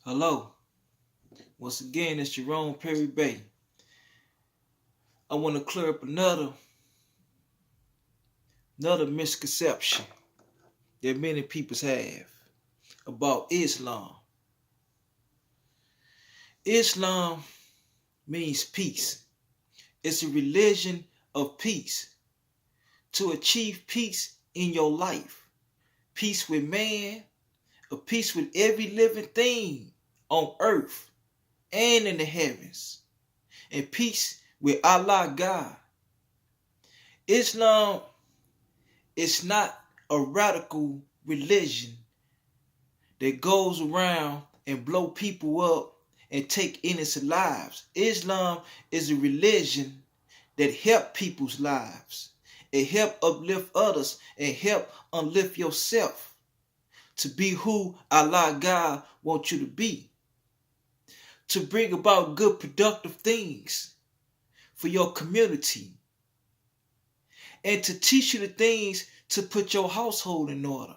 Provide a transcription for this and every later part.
Hello, once again it's Jerome Perry Bay. I want to clear up another misconception that many people have about Islam. Islam means peace. It's a religion of peace. To achieve peace in your life, peace with man, a peace with every living thing on earth and in the heavens, and peace with Allah God. Islam is not a radical religion that goes around and blow people up and take innocent lives. Islam is a religion that help people's lives. It help uplift others and help uplift yourself to be who Allah God wants you to be. To bring about good productive things for your community. And to teach you the things to put your household in order.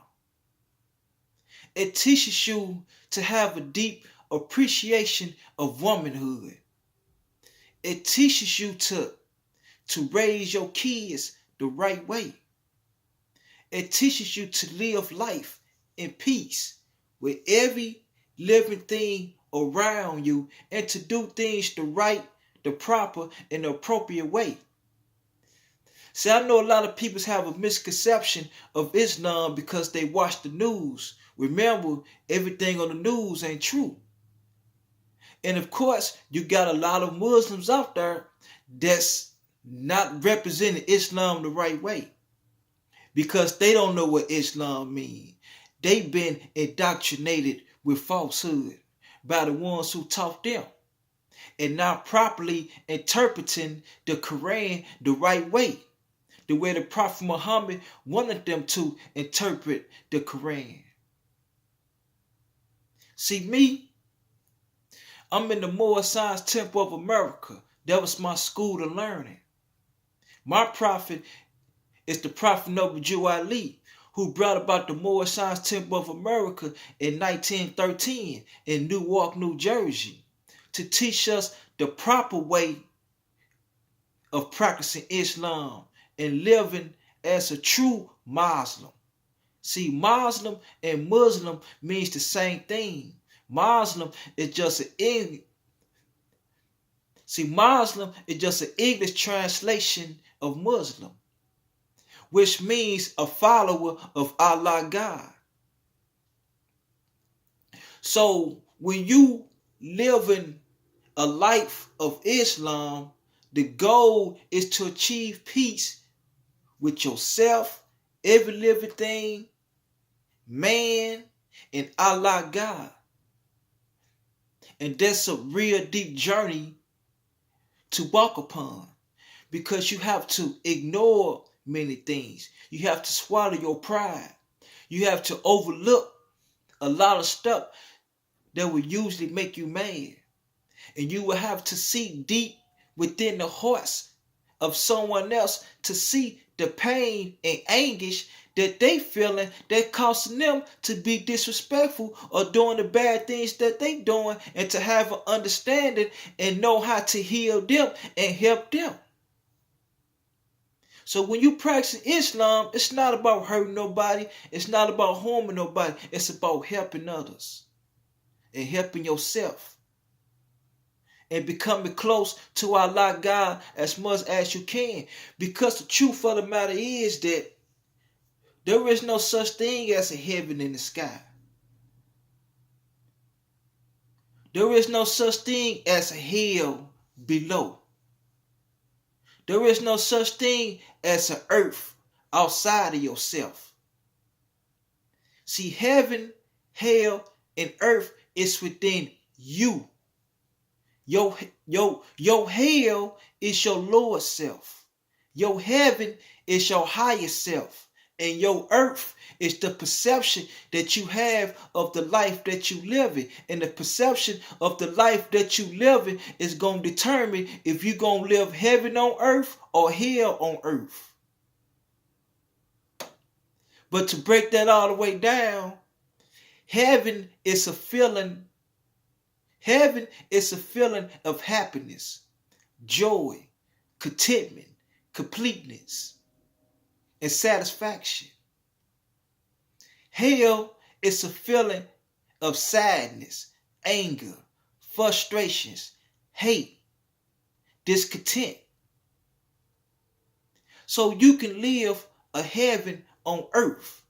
It teaches you to have a deep appreciation of womanhood. It teaches you to raise your kids the right way. It teaches you to live life in peace with every living thing around you and to do things the right, the proper, and the appropriate way. See, I know a lot of people have a misconception of Islam because they watch the news. Remember, everything on the news ain't true. And of course, you got a lot of Muslims out there that's not representing Islam the right way because they don't know what Islam means. They've been indoctrinated with falsehood by the ones who taught them and not properly interpreting the Quran the right way, the way the Prophet Muhammad wanted them to interpret the Quran. See, me, I'm in the Moorish Science Temple of America. That was my school of learning. My prophet is the Prophet Noble Jew Ali, who brought about the Moorish Science Temple of America in 1913 in Newark, New Jersey, to teach us the proper way of practicing Islam and living as a true Muslim. See, Muslim and Muslim means the same thing. Muslim is just Muslim is just an English translation of Muslim, which means a follower of Allah God. So when you live in a life of Islam, the goal is to achieve peace with yourself, every living thing, man, and Allah God. And that's a real deep journey to walk upon because you have to ignore many things. You have to swallow your pride. You have to overlook a lot of stuff that will usually make you mad. And you will have to see deep within the hearts of someone else to see the pain and anguish that they feeling that causing them to be disrespectful or doing the bad things that they doing, and to have an understanding and know how to heal them and help them. So when you practice Islam, it's not about hurting nobody. It's not about harming nobody. It's about helping others and helping yourself and becoming close to Allah God as much as you can. Because the truth of the matter is that there is no such thing as a heaven in the sky. There is no such thing as a hell below. There is no such thing as an earth outside of yourself. See, heaven, hell, and earth is within you. Your hell is your lower self. Your heaven is your higher self. And your earth is the perception that you have of the life that you live in. And the perception of the life that you live in is going to determine if you're going to live heaven on earth or hell on earth. But to break that all the way down, heaven is a feeling Heaven is a feeling of happiness, joy, contentment, completeness, and satisfaction. Hell is a feeling of sadness, anger, frustrations, hate, discontent. So you can live a heaven on earth.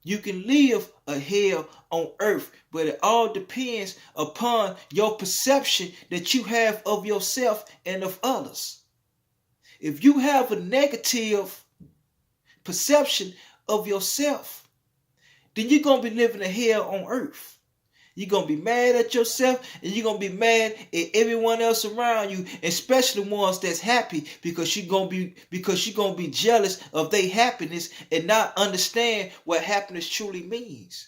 You can live a hell on earth, but it all depends upon your perception that you have of yourself and of others. If you have a negative perception of yourself, then you're going to be living a hell on earth. You're going to be mad at yourself, and you're going to be mad at everyone else around you, especially ones that's happy, because you're going to be jealous of their happiness and not understand what happiness truly means.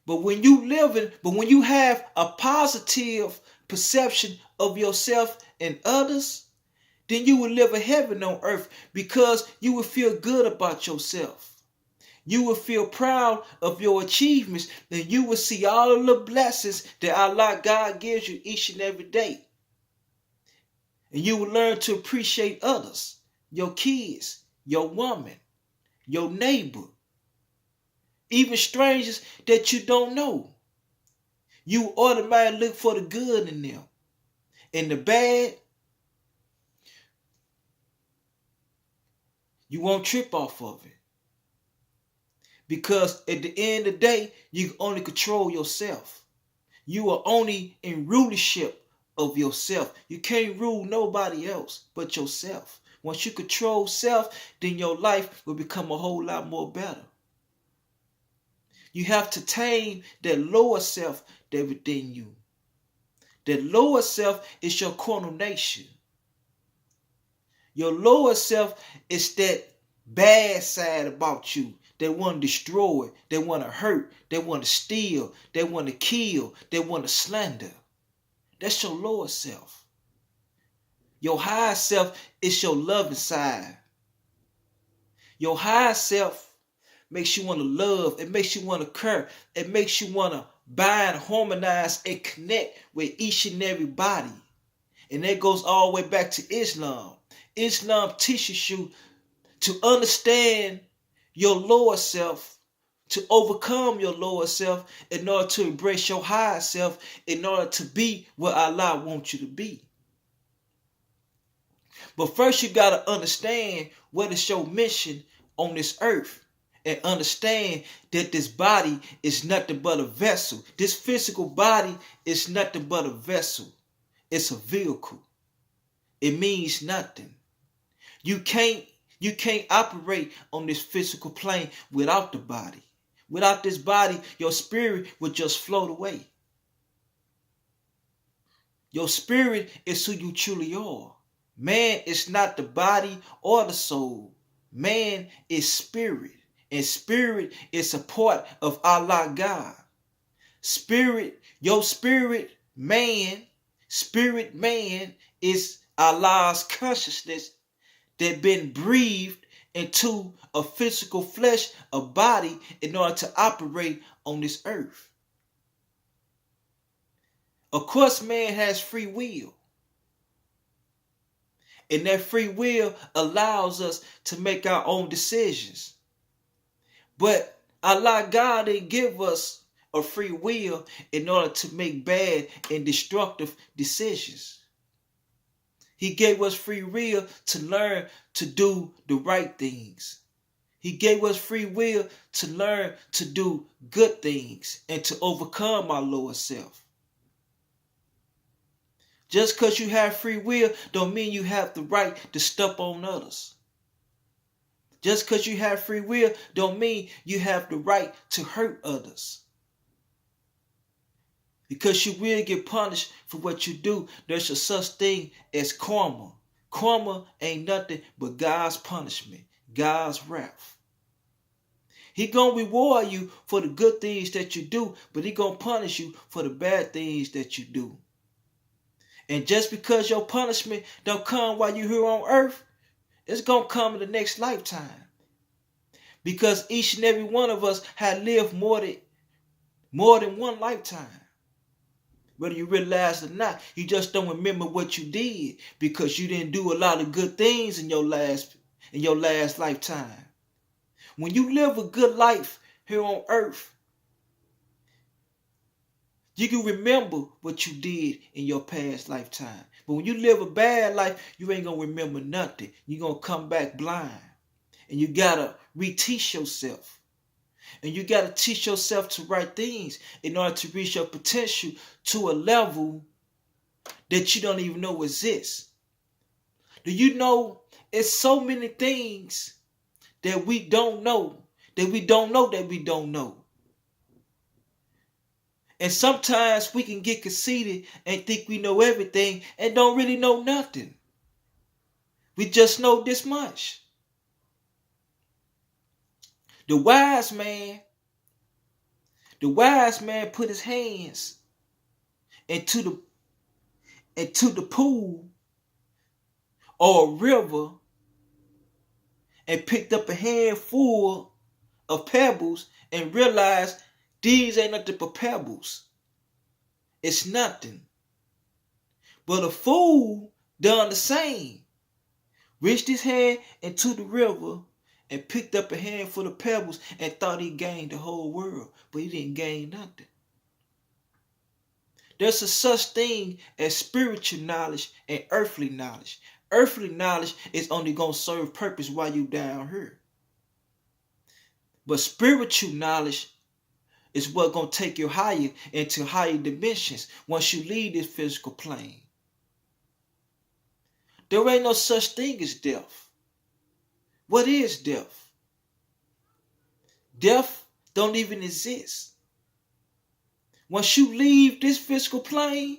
But when you have a positive perception of yourself and others, then you will live a heaven on earth, because you will feel good about yourself. You will feel proud of your achievements, and you will see all of the blessings that Allah God gives you each and every day. And you will learn to appreciate others, your kids, your woman, your neighbor, even strangers that you don't know. You will automatically look for the good in them. And the bad, you won't trip off of it. Because at the end of the day, you can only control yourself. You are only in rulership of yourself. You can't rule nobody else but yourself. Once you control self, then your life will become a whole lot more better. You have to tame that lower self that within you. That lower self is your carnal nature. Your lower self is that bad side about you. They want to destroy, they want to hurt, they want to steal, they want to kill, they want to slander. That's your lower self. Your higher self is your loving side. Your higher self makes you want to love, it makes you want to care, it makes you want to bind, harmonize, and connect with each and every body. And that goes all the way back to Islam. Islam teaches you to understand your lower self, to overcome your lower self in order to embrace your higher self, in order to be what Allah wants you to be. But first you got to understand what is your mission on this earth, and understand that this body is nothing but a vessel. This physical body is nothing but a vessel. It's a vehicle. It means nothing. You can't operate on this physical plane without the body. Without this body, your spirit would just float away. Your spirit is who you truly are. Man is not the body or the soul. Man is spirit. And spirit is a part of Allah God. Spirit, your spirit man is Allah's consciousness that been breathed into a physical flesh, a body, in order to operate on this earth. Of course, man has free will. And that free will allows us to make our own decisions. But Allah God didn't give us a free will in order to make bad and destructive decisions. He gave us free will to learn to do the right things. He gave us free will to learn to do good things and to overcome our lower self. Just because you have free will don't mean you have the right to step on others. Just because you have free will don't mean you have the right to hurt others. Because you will get punished for what you do. There's a such thing as karma. Karma ain't nothing but God's punishment, God's wrath. He gonna reward you for the good things that you do, but he gonna punish you for the bad things that you do. And just because your punishment don't come while you're here on earth, it's gonna come in the next lifetime. Because each and every one of us had lived more than one lifetime. Whether you realize it or not, you just don't remember what you did because you didn't do a lot of good things in your last lifetime. When you live a good life here on earth, you can remember what you did in your past lifetime. But when you live a bad life, you ain't gonna remember nothing. You're gonna come back blind. And you gotta reteach yourself. And you gotta teach yourself to right things in order to reach your potential to a level that you don't even know exists. Do you know it's so many things that we don't know, that we don't know, that we don't know. And sometimes we can get conceited and think we know everything and don't really know nothing. We just know this much. The wise man put his hands into the pool or a river and picked up a handful of pebbles and realized these ain't nothing but pebbles. It's nothing. But a fool done the same. Reached his hand into the river and picked up a handful of pebbles and thought he gained the whole world. But he didn't gain nothing. There's a such thing as spiritual knowledge and earthly knowledge. Earthly knowledge is only going to serve purpose while you down here. But spiritual knowledge is what's going to take you higher into higher dimensions once you leave this physical plane. There ain't no such thing as death. What is death? Death don't even exist. Once you leave this physical plane,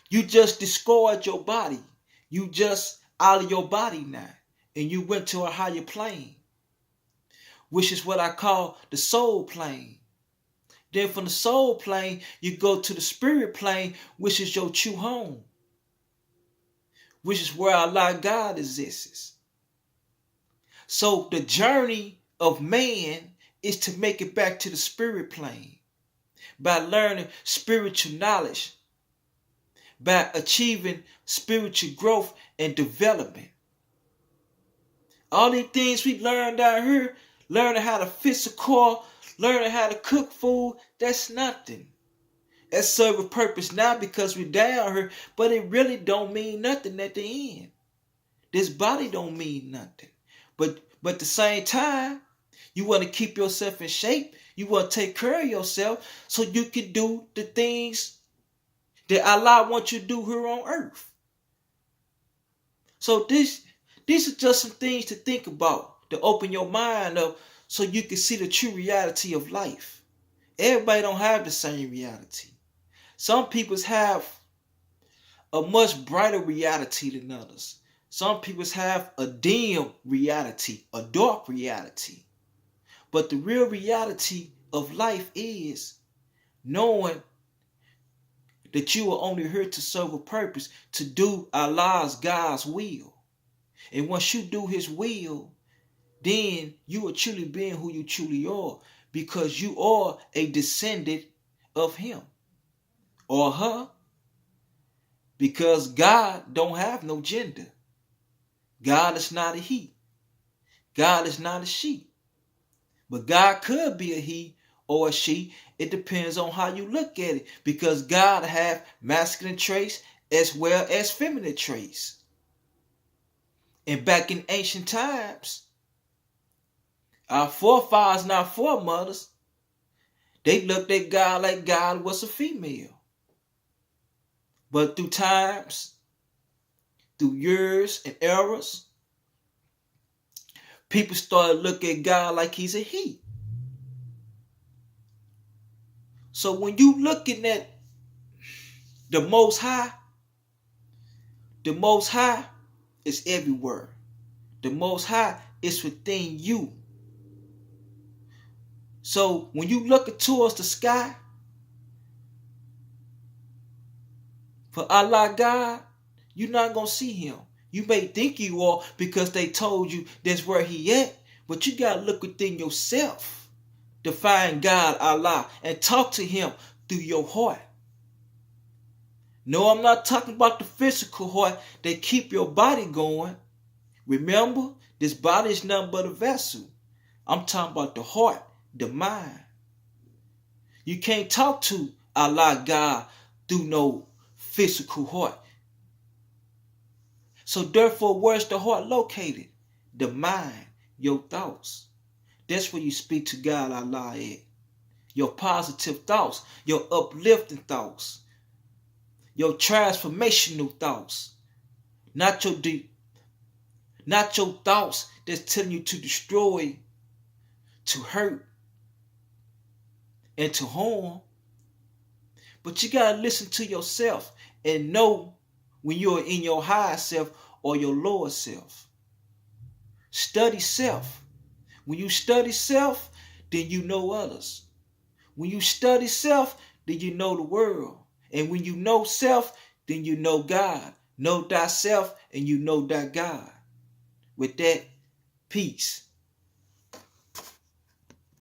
you just destroyed your body. You just out of your body now. And you went to a higher plane, which is what I call the soul plane. Then from the soul plane, you go to the spirit plane, which is your true home, which is where Allah God exists. So the journey of man is to make it back to the spirit plane by learning spiritual knowledge, by achieving spiritual growth and development. All these things we learned out here, learning how to fix a car, learning how to cook food, that's nothing. That serve a purpose now because we're down here, but it really don't mean nothing at the end. This body don't mean nothing. But at the same time, you want to keep yourself in shape. You want to take care of yourself so you can do the things that Allah wants you to do here on earth. So these are just some things to think about, to open your mind up so you can see the true reality of life. Everybody don't have the same reality. Some people have a much brighter reality than others. Some people have a dim reality, a dark reality. But the real reality of life is knowing that you are only here to serve a purpose, to do Allah's, God's will. And once you do his will, then you are truly being who you truly are, because you are a descendant of him or her, because God don't have no gender. God is not a he. God is not a she. But God could be a he or a she. It depends on how you look at it, because God have masculine traits as well as feminine traits. And back in ancient times, our forefathers and our foremothers, they looked at God like God was a female. But through times, through years and eras, people started looking at God like he's a he. So when you looking at the Most High is everywhere. The Most High is within you. So when you look towards the sky for Allah God, you're not going to see him. You may think you are because they told you that's where he at, but you got to look within yourself to find God, Allah, and talk to him through your heart. No, I'm not talking about the physical heart that keep your body going. Remember, this body is nothing but a vessel. I'm talking about the heart, the mind. You can't talk to Allah, God, through no physical heart. So therefore, where's the heart located? The mind, your thoughts. That's where you speak to God, Allah, at. Your positive thoughts, your uplifting thoughts, your transformational thoughts. Not your thoughts that's telling you to destroy, to hurt, and to harm. But you gotta listen to yourself and know when you're in your higher self or your lower self. Study self. When you study self, then you know others. When you study self, then you know the world. And when you know self, then you know God. Know thyself and you know thy God. With that, peace.